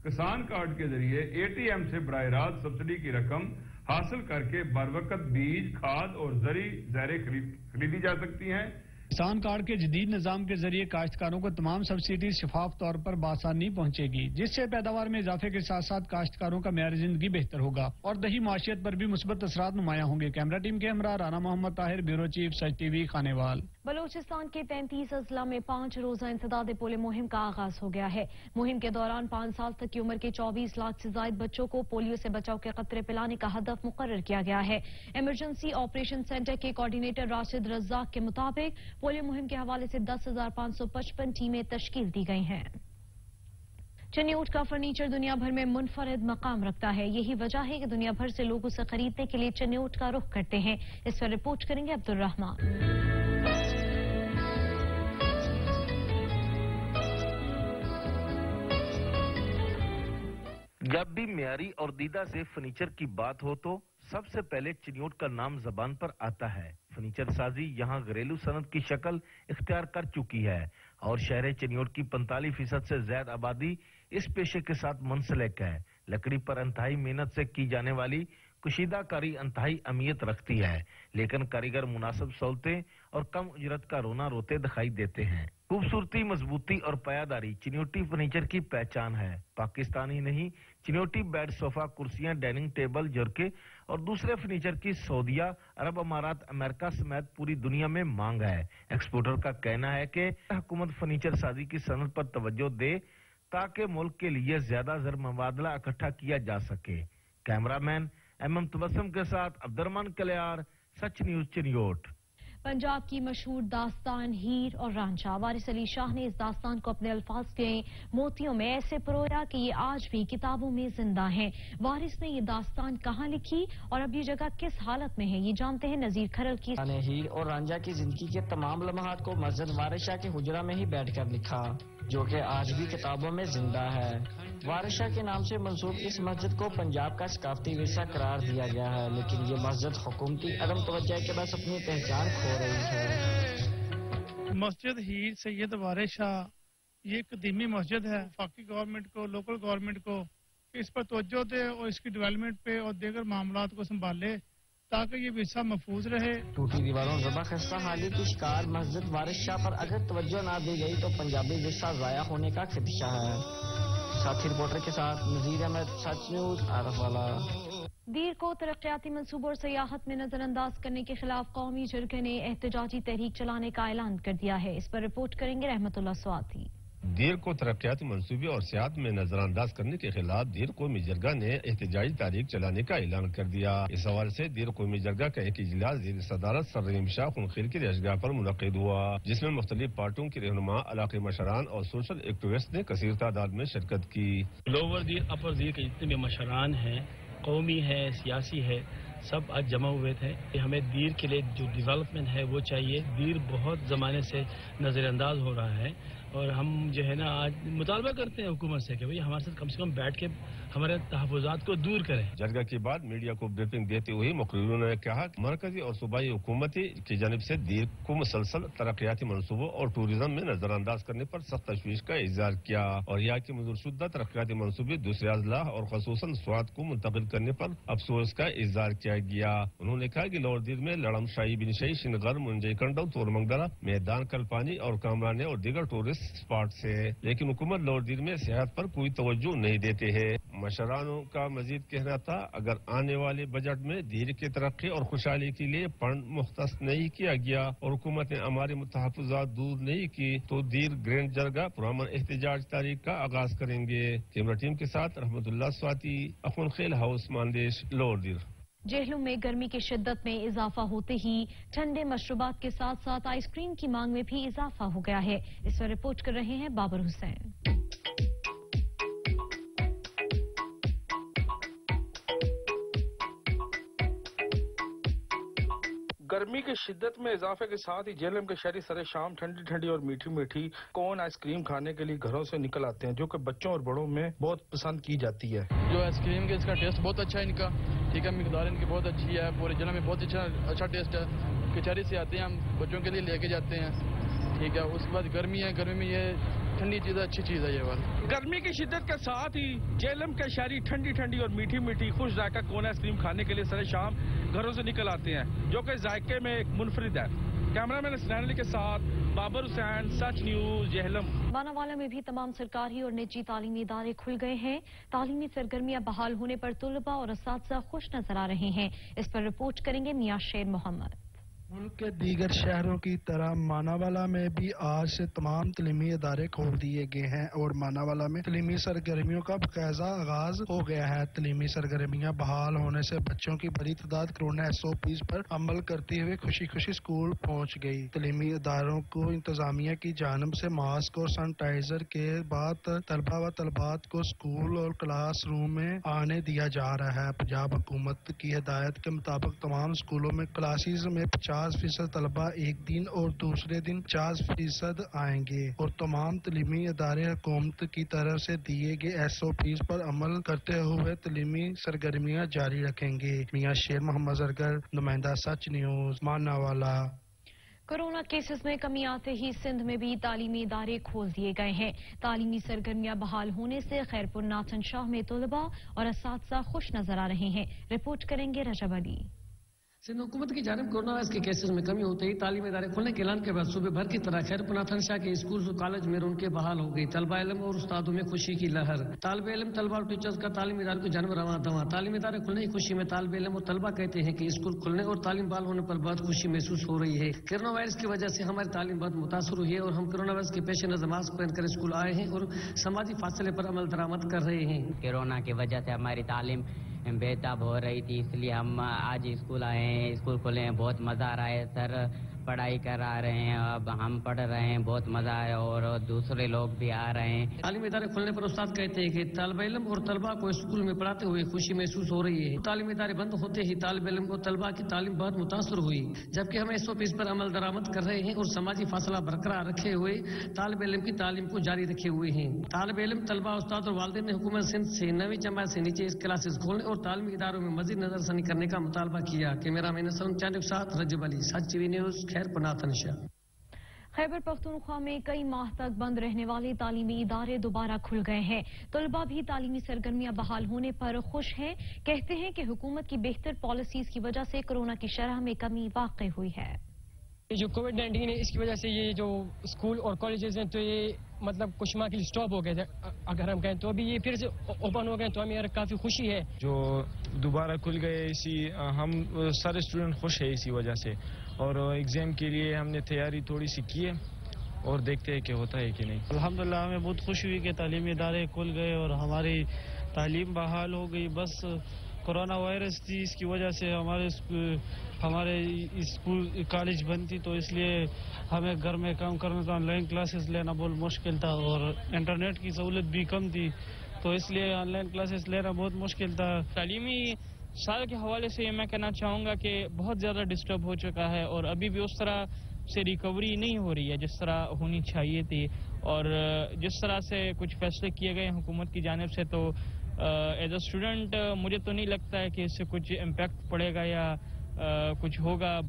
کسان کارڈ کے ذریعے اے ٹی ایم سے براہ راست سبسڈی کی رقم حاصل کر کے بروقت بیج، کھاد اور زرعی زیریں خریدی جا سکتی ہیں۔ کسان کارڈ کے جدید نظام کے ذریعے کاشتکاروں کو تمام سبسڈی شفاف طور پر بآسانی پہنچے گی، جس سے پیداوار میں اضافے کے ساتھ ساتھ کاشتکاروں کا معیار زندگی بہتر ہوگا اور دیہی معیشت پر بھی مثبت اثرات نمایاں ہوں گے۔ کیمرہ ٹیم کے ہمراہ رانا محمد طاہر، بیورو چیف، سچ ٹی وی، خانیوال۔ بلوچستان کے 33 اضلاع میں 5 روزہ انسداد پولیو مہم کا آغاز ہو گیا ہے۔ مہم کے دوران 5 سال تک کی عمر کے 24 لاکھ سے زائد بچوں کو پولیو سے بچاؤ کے قطرے پلانے کا ہدف مقرر کیا گیا ہے۔ ایمرجنسی آپریشن سینٹر کے کوارڈینیٹر راشد رزاق کے مطابق پولیو مہم کے حوالے سے 10,555 ٹیمیں تشکیل دی گئی ہیں۔ چنیوٹ کا فرنیچر دنیا بھر میں منفرد مقام رکھتا ہے۔ یہی وجہ ہے کہ دنیا بھر سے لوگ اسے خریدنے کے لیے چنیوٹ کا رخ کرتے ہیں۔ اس پر رپورٹ کریں گے عبدالرحمان۔ جب بھی معیاری اور دیدہ سے فرنیچر کی بات ہو تو سب سے پہلے چنیوٹ کا نام زبان پر آتا ہے۔ فرنیچر سازی یہاں گھریلو صنعت کی شکل اختیار کر چکی ہے اور شہر چنیوٹ کی 45% سے زیادہ آبادی اس پیشے کے ساتھ منسلک ہے۔ لکڑی پر انتہائی محنت سے کی جانے والی کشیدہ کاری انتہائی اہمیت رکھتی ہے، لیکن کاریگر مناسب سہولتیں اور کم اجرت کا رونا روتے دکھائی دیتے ہیں۔ خوبصورتی، مضبوطی اور پایداری چنیوٹی فرنیچر کی پہچان ہے۔ پاکستان ہی نہیں، چنیوٹی بیڈ، صوفہ، کرسیاں، ڈائننگ ٹیبل، جھرکے اور دوسرے فرنیچر کی سعودیہ عرب امارات، امریکہ سمیت پوری دنیا میں مانگ ہے۔ ایکسپورٹر کا کہنا ہے کہ حکومت فرنیچر سازی کی صنعت پر توجہ دے تاکہ ملک کے لیے زیادہ زر مبادلہ اکٹھا کیا جا سکے۔ کیمرہ مین ایم تبسم کے ساتھ عبدالرحمان کلیار، سچ نیوز چنیوٹ۔ پنجاب کی مشہور داستان ہیر اور رانجھا، وارث علی شاہ نے اس داستان کو اپنے الفاظ کے موتیوں میں ایسے پرویا کہ یہ آج بھی کتابوں میں زندہ ہیں۔ وارث نے یہ داستان کہاں لکھی اور اب یہ جگہ کس حالت میں ہے، یہ جانتے ہیں نذیر کھرل کی۔ ہیر اور رانجھا کی زندگی کے تمام لمحات کو مسجد وارث شاہ کے حجرہ میں ہی بیٹھ کر لکھا، جو کہ آج بھی کتابوں میں زندہ ہے۔ وارث شاہ کے نام سے منسوب اس مسجد کو پنجاب کا ثقافتی ورثہ قرار دیا گیا ہے، لیکن یہ مسجد حکومتی عدم توجہ کے باعث اپنی پہچان کھو رہی ہے۔ مسجد ہیر سید وارث شاہ یہ قدیمی مسجد ہے۔ وفاقی گورنمنٹ کو، لوکل گورنمنٹ کو اس پر توجہ دے اور اس کی ڈیولپمنٹ پہ اور دیگر معاملات کو سنبھالے تاکہ یہ ورثہ محفوظ رہے۔ ٹوٹی دیواروں زبا خستہ حالی کی شکار مسجد وارث شاہ پر اگر توجہ نہ دی گئی تو پنجابی ورثہ ضائع ہونے کا خدشہ ہے۔ ساتھی رپورٹر کے ساتھ نذیر احمد، سچ نیوز، عارف والا۔ دیر کو ترقیاتی منصوبوں اور سیاحت میں نظر انداز کرنے کے خلاف قومی جرگے نے احتجاجی تحریک چلانے کا اعلان کر دیا ہے۔ اس پر رپورٹ کریں گے رحمت اللہ سواتی۔ دیر کو ترقیاتی منصوبے اور سیاحت میں نظر انداز کرنے کے خلاف دیر قومی جرگہ نے احتجاجی تحریک چلانے کا اعلان کر دیا۔ اس حوالے سے دیر قومی جرگہ کا ایک اجلاس زیر صدارت سر رحیم شاہ خنخیل کی رہائشگاہ پر منعقد ہوا، جس میں مختلف پارٹیوں کے رہنما، علاقائی مشران اور سوشل ایکٹیوسٹ نے کثیر تعداد میں شرکت کی۔ لوور دیر، اپر دیر کے جتنے بھی مشران ہیں، قومی ہے، سیاسی ہے، سب آج جمع ہوئے تھے۔ ہمیں دیر کے لیے جو ڈیولپمنٹ ہے وہ چاہیے۔ دیر بہت زمانے سے نظر انداز ہو رہا ہے اور ہم جو ہے نا آج مطالبہ کرتے ہیں حکومت سے کہ بھئی ہمارے ساتھ کم سے کم بیٹھ کے ہمارے تحفظات کو دور کریں. جرگہ کے بعد میڈیا کو بریفنگ دیتے ہوئے مقرروں نے کہا کہ مرکزی اور صوبائی حکومت کی جانب سے دیر کو مسلسل ترقیاتی منصوبوں اور ٹوریزم میں نظر انداز کرنے پر سخت تشویش کا اظہار کیا اور یہاں کے منظور شدہ ترقیاتی منصوبے دوسرے اضلاع اور خصوصاً سوات کو منتقل کرنے پر افسوس کا اظہار کیا گیا. انہوں نے کہا کہ لاہور دیر میں لڑم شاہی بنشائی شنگر منجئی کنڈو تورمنگدرا میدان کلپانی اور کامرانے اور دیگر ٹورسٹ اسپاٹ سے لیکن حکومت لاہور دیر میں سیاحت پر کوئی توجہ نہیں دیتے ہے. مشرانوں کا مزید کہنا تھا اگر آنے والے بجٹ میں دیر کی ترقی اور خوشحالی کے لیے فنڈ مختص نہیں کیا گیا اور حکومت نے ہمارے تحفظات دور نہیں کی تو دیر گرینڈ جرگہ پرامن احتجاج تاریخ کا آغاز کریں گے. کیمرہ ٹیم کے ساتھ رحمت اللہ سواتی، اخون خیل ہاؤس ماندیش، لاہور دیر. جہلم میں گرمی کی شدت میں اضافہ ہوتے ہی ٹھنڈے مشروبات کے ساتھ ساتھ آئس کریم کی مانگ میں بھی اضافہ ہو گیا ہے. اس پر رپورٹ کر رہے ہیں بابر حسین. گرمی کی شدت میں اضافے کے ساتھ ہی جہلم کے شہری سر شام ٹھنڈی ٹھنڈی اور میٹھی میٹھی کون آئس کریم کھانے کے لیے گھروں سے نکل آتے ہیں جو کہ بچوں اور بڑوں میں بہت پسند کی جاتی ہے. جو آئس کریم کے اس کا ٹیسٹ بہت اچھا ہے ان کا، ٹھیک ہے، مقدار ان کی بہت اچھی ہے، پورے جہلم میں بہت اچھا ٹیسٹ ہے. کچہری سے آتے ہیں ہم بچوں کے لیے لے کے جاتے ہیں، ٹھیک ہے. اس کے بعد گرمی ہے، گرمی میں یہ ٹھنڈی چیز اچھی چیز ہے. یہ بات گرمی کی شدت کے ساتھ ہی جہلم کے شہری ٹھنڈی ٹھنڈی اور میٹھی میٹھی خوش ذائقہ کون آئس کریم کھانے کے لیے سر شام گھروں سے نکل آتے ہیں جو کہ ذائقے میں ایک منفرد ہے. کیمرہ مین اسنان علی کے ساتھ بابر حسین، سچ نیوز، جہلم. ماناوالا میں بھی تمام سرکاری اور نجی تعلیمی ادارے کھل گئے ہیں. تعلیمی سرگرمیاں بحال ہونے پر طلباء اور اساتذہ خوش نظر آ رہے ہیں. اس پر رپورٹ کریں گے میاں شیر محمد. ملک کے دیگر شہروں کی طرح ماناوالا میں بھی آج سے تمام تعلیمی ادارے کھول دیے گئے ہیں اور ماناوالا میں تعلیمی سرگرمیوں کا باقاعدہ آغاز ہو گیا ہے. تعلیمی سرگرمیاں بحال ہونے سے بچوں کی بڑی تعداد کورونا SOPs پر عمل کرتے ہوئے خوشی خوشی اسکول پہنچ گئی. تعلیمی اداروں کو انتظامیہ کی جانب سے ماسک اور سینیٹائزر کے بعد طلبہ و طلبات کو اسکول اور کلاس روم میں آنے دیا جا رہا ہے. پنجاب حکومت کی ہدایت کے مطابق تمام اسکولوں میں کلاسز میں 50% طلبہ ایک دن اور دوسرے دن 50% آئیں گے اور تمام تعلیمی ادارے حکومت کی طرف سے دیے گئے SOPs پر عمل کرتے ہوئے تعلیمی سرگرمیاں جاری رکھیں گے. میاں شیر محمد زرگر، نمائندہ سچ نیوز، ماناوالا. کورونا کیسز میں کمی آتے ہی سندھ میں بھی تعلیمی ادارے کھول دیے گئے ہیں. تعلیمی سرگرمیاں بحال ہونے سے خیرپور ناتھن شاہ میں طلباء اور اساتذہ خوش نظر آ رہے ہیں. رپورٹ کریں گے رجب علی. سندھ حکومت کی جانب کورونا وائرس کے کیسز میں کمی ہوتے ہی تعلیمی ادارے کھولنے کے اعلان کے بعد صوبے بھر کی طرح خیرپور ناتھن شاہ کے اسکول اور کالج میں رونقیں بحال ہو گئی. طلبہ علم اور استادوں میں خوشی کی لہر. طالب علم، طلبہ اور ٹیچرز کا تعلیمی اداروں کی جانب رواں دواں. تعلیمی ادارے کھلنے کی خوشی میں طالب علم اور طلبہ کہتے ہیں کہ اسکول کھلنے اور تعلیم بحال ہونے پر بہت خوشی محسوس ہو رہی ہے. کورونا وائرس کی وجہ سے ہماری تعلیم بہت متاثر ہوئی ہے اور ہم کورونا وائرس کے پیش نظر ماسک پہن کر اسکول آئے ہیں اور سماجی فاصلے پر عمل درآمد کر رہے ہیں. کورونا کی وجہ سے ہماری تعلیم بےتاب ہو رہی تھی، اس لیے ہم آج اسکول آئے ہیں. اسکول کھلے ہیں، بہت مزہ آ رہا ہے. سر پڑھائی کرا رہے ہیں، اب ہم پڑھ رہے ہیں، بہت مزہ آیا اور دوسرے لوگ بھی آ رہے ہیں. تعلیمی ادارے کھلنے پر استاد کہتے ہیں کہ طالب علم اور طلبہ کو اسکول میں پڑھاتے ہوئے خوشی محسوس ہو رہی ہے. تعلیمی ادارے بند ہوتے ہی طالب علم اور طلبہ کی تعلیم بہت متاثر ہوئی، جبکہ ہم SOPs پر عمل درآمد کر رہے ہیں اور سماجی فاصلہ برقرار رکھے ہوئے طالب علم کی تعلیم کو جاری رکھے ہوئے ہیں. طالب علم، طلبہ، استاد اور والدین نے حکومت سندھ سے 9ویں جماعت سے نیچے اس کلاسز کھولنے اور تعلیمی اداروں میں مزید نظر ثانی کرنے کا مطالبہ کیا. کیمرہ مین چینل کے ساتھ رجب علی، سچ TV نیوز، خیرپور ناتھن شاہ. خیبر پختونخوا میں کئی ماہ تک بند رہنے والے تعلیمی ادارے دوبارہ کھل گئے ہیں. طلباء بھی تعلیمی سرگرمیاں بحال ہونے پر خوش ہیں. کہتے ہیں کہ حکومت کی بہتر پالیسیز کی وجہ سے کورونا کی شرح میں کمی واقع ہوئی ہے. یہ جو کووڈ-19 ہے اس کی وجہ سے یہ جو اسکول اور کالجز ہیں تو یہ مطلب کچھ ماہ کے لیے سٹاپ ہو گئے تھے اگر ہم کہیں تو ابھی یہ پھر سے اوپن ہو گئے تو ہمیں کافی خوشی ہے. جو دوبارہ کھل گئے اسی ہم سارے اسٹوڈنٹ خوش ہیں اسی وجہ سے اور ایگزام کے لیے ہم نے تیاری تھوڑی سی کی ہے اور دیکھتے ہیں کہ ہوتا ہے کہ نہیں. الحمدللہ ہمیں بہت خوشی ہوئی کہ تعلیمی ادارے کھل گئے اور ہماری تعلیم بحال ہو گئی. بس کورونا وائرس تھی اس کی وجہ سے ہمارے اسکول کالج بند تھی تو اس لیے ہمیں گھر میں کام کرنا تھا. آن لائن کلاسز لینا بہت مشکل تھا اور انٹرنیٹ کی سہولت بھی کم تھی تو اس لیے آن لائن کلاسز لینا بہت مشکل تھا. تعلیمی سال کے حوالے سے میں کہنا چاہوں گا کہ بہت زیادہ ڈسٹرب ہو چکا ہے اور ابھی بھی اس طرح سے ریکوری نہیں ہو رہی ہے جس طرح ہونی چاہیے تھی اور جس طرح سے کچھ فیصلے کیے گئے ہیں حکومت کی جانب سے تو ایز اے اسٹوڈنٹ مجھے تو نہیں لگتا ہے کہ اس سے کچھ امپیکٹ پڑے گا یا کچھ ہوگا.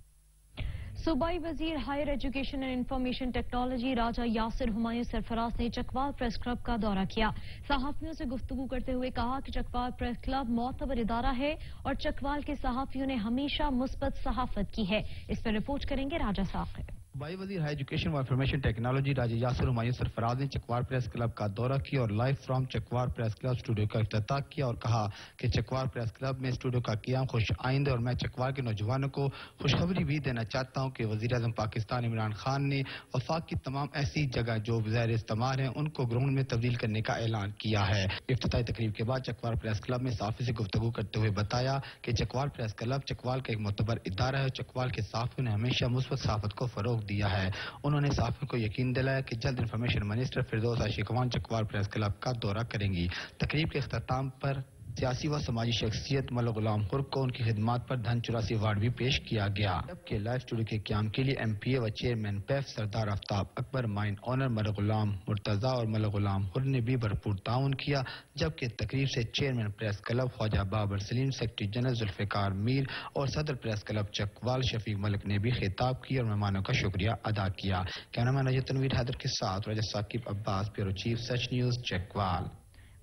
صوبائی وزیر higher education and information technology Raja Yasir Humayun Sarfraz نے چکوال پریس کلب کا دورہ کیا. صحافیوں سے گفتگو کرتے ہوئے کہا کہ چکوال پریس کلب معتبر ادارہ ہے اور چکوال کے صحافیوں نے ہمیشہ مثبت صحافت کی ہے. اس پر رپورٹ کریں گے راجہ ثاقب. صوبائی وزیر ہائی ایجوکیشن و انفارمیشن ٹیکنالوجی راجہ یاسر ہمایوں سرفراز نے چکوال پریس کلب کا دورہ کیا اور live from Chakwal press club studio کا افتتاح کیا اور کہا کہ چکوال پریس کلب میں اسٹوڈیو کا قیام خوش آئند ہے اور میں چکوال کے نوجوانوں کو خوشخبری بھی دینا چاہتا ہوں کہ وزیر اعظم پاکستان عمران خان نے وفاق کی تمام ایسی جگہ جو زیر استعمال ہیں ان کو گراؤنڈ میں تبدیل کرنے کا اعلان کیا ہے. افتتاحی تقریب کے بعد چکوال پریس کلب میں صحافی سے گفتگو کرتے ہوئے بتایا کہ چکوال پریس کلب چکوال کا ایک معتبر ادارہ ہے. چکوال کے صحافیوں نے ہمیشہ مثبت صحافت کو فروغ دیا ہے. انہوں نے صحافیوں کو یقین دلایا کہ جلد information minister Firdous Ashiq Awan Chakwal press club کا دورہ کریں گی. تقریب کے اختتام پر سیاسی و سماجی شخصیت ملک غلام خرق کو ان کی خدمات پر دھن 84 ایوارڈ بھی پیش کیا گیا. جبکہ لائیو اسٹوڈیو کے قیام کے لیے ایم پی اے و چیئرمین پیف سردار آفتاب اکبر، مائن آنر ملک غلام مرتضی اور ملک غلام خرق نے بھی بھرپور تعاون کیا. جبکہ تقریب سے چیئرمین پریس کلب خواجہ بابر سلیم، سیکرٹری جنرل ذوالفقار میر اور صدر پریس کلب چکوال شفیق ملک نے بھی خطاب کیا اور مہمانوں کا شکریہ ادا کیا. کیمرامین راجہ تنویر حیدر کے ساتھ راجہ ثاقب عباس، بیورو چیف سچ نیوز، چکوال.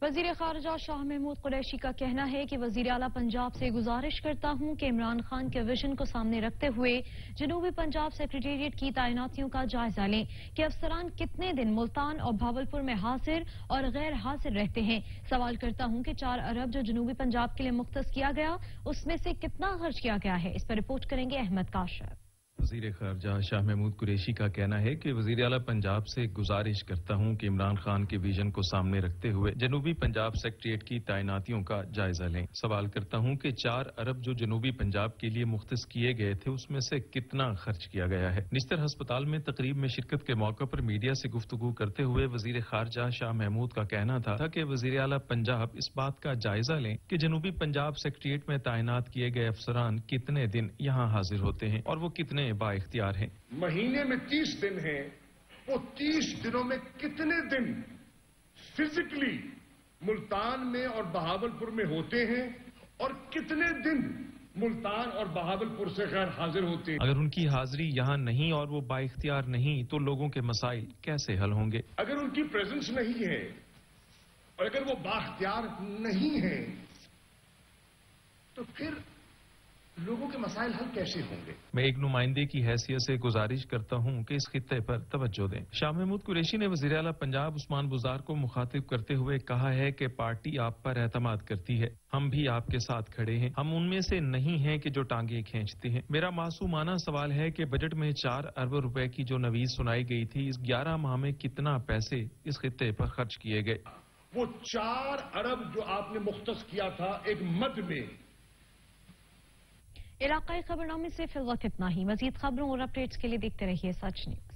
وزیر خارجہ شاہ محمود قریشی کا کہنا ہے کہ وزیر اعلیٰ پنجاب سے گزارش کرتا ہوں کہ عمران خان کے ویژن کو سامنے رکھتے ہوئے جنوبی پنجاب سیکریٹریٹ کی تعیناتیوں کا جائزہ لیں کہ افسران کتنے دن ملتان اور بھاولپور میں حاضر اور غیر حاضر رہتے ہیں. سوال کرتا ہوں کہ 4 ارب جو جنوبی پنجاب کے لیے مختص کیا گیا اس میں سے کتنا خرچ کیا گیا ہے. اس پر رپورٹ کریں گے احمد کاشف. وزیر خارجہ شاہ محمود قریشی کا کہنا ہے کہ وزیر اعلیٰ پنجاب سے گزارش کرتا ہوں کہ عمران خان کے ویژن کو سامنے رکھتے ہوئے جنوبی پنجاب سیکریٹریٹ کی تعیناتیوں کا جائزہ لیں. سوال کرتا ہوں کہ 4 ارب جو جنوبی پنجاب کے لیے مختص کیے گئے تھے اس میں سے کتنا خرچ کیا گیا ہے. نشتر ہسپتال میں تقریب میں شرکت کے موقع پر میڈیا سے گفتگو کرتے ہوئے وزیر خارجہ شاہ محمود کا کہنا تھا کہ وزیر اعلیٰ پنجاب اس بات کا جائزہ لیں کہ جنوبی پنجاب سیکریٹریٹ میں تعینات کیے گئے افسران کتنے دن یہاں حاضر ہوتے ہیں اور وہ کتنے با اختیار ہیں. مہینے میں 30 دن ہیں، وہ 30 دنوں میں کتنے دن فزیکلی ملتان میں اور بہاولپور میں ہوتے ہیں اور کتنے دن ملتان اور بہاولپور سے غیر حاضر ہوتے ہیں. اگر ان کی حاضری یہاں نہیں اور وہ با اختیار نہیں تو لوگوں کے مسائل کیسے حل ہوں گے. اگر ان کی پریزنس نہیں ہے اور اگر وہ با اختیار نہیں ہے تو پھر لوگوں کے مسائل حل کیسے ہوں گے. میں ایک نمائندے کی حیثیت سے گزارش کرتا ہوں کہ اس خطے پر توجہ دیں. شاہ محمود قریشی نے وزیر اعلیٰ پنجاب عثمان بزار کو مخاطب کرتے ہوئے کہا ہے کہ پارٹی آپ پر اعتماد کرتی ہے، ہم بھی آپ کے ساتھ کھڑے ہیں، ہم ان میں سے نہیں ہیں کہ جو ٹانگیں کھینچتے ہیں. میرا معصومانہ سوال ہے کہ بجٹ میں 4 ارب روپے کی جو نویز سنائی گئی تھی اس 11 ماہ میں کتنا پیسے اس خطے پر خرچ کیے گئے. وہ 4 ارب جو آپ نے مختص کیا تھا ایک مد میں. علاقائی خبرنامے سے فی الوقت اتنا ہی. مزید خبروں اور اپڈیٹس کے لیے دیکھتے رہیے سچ نیوز.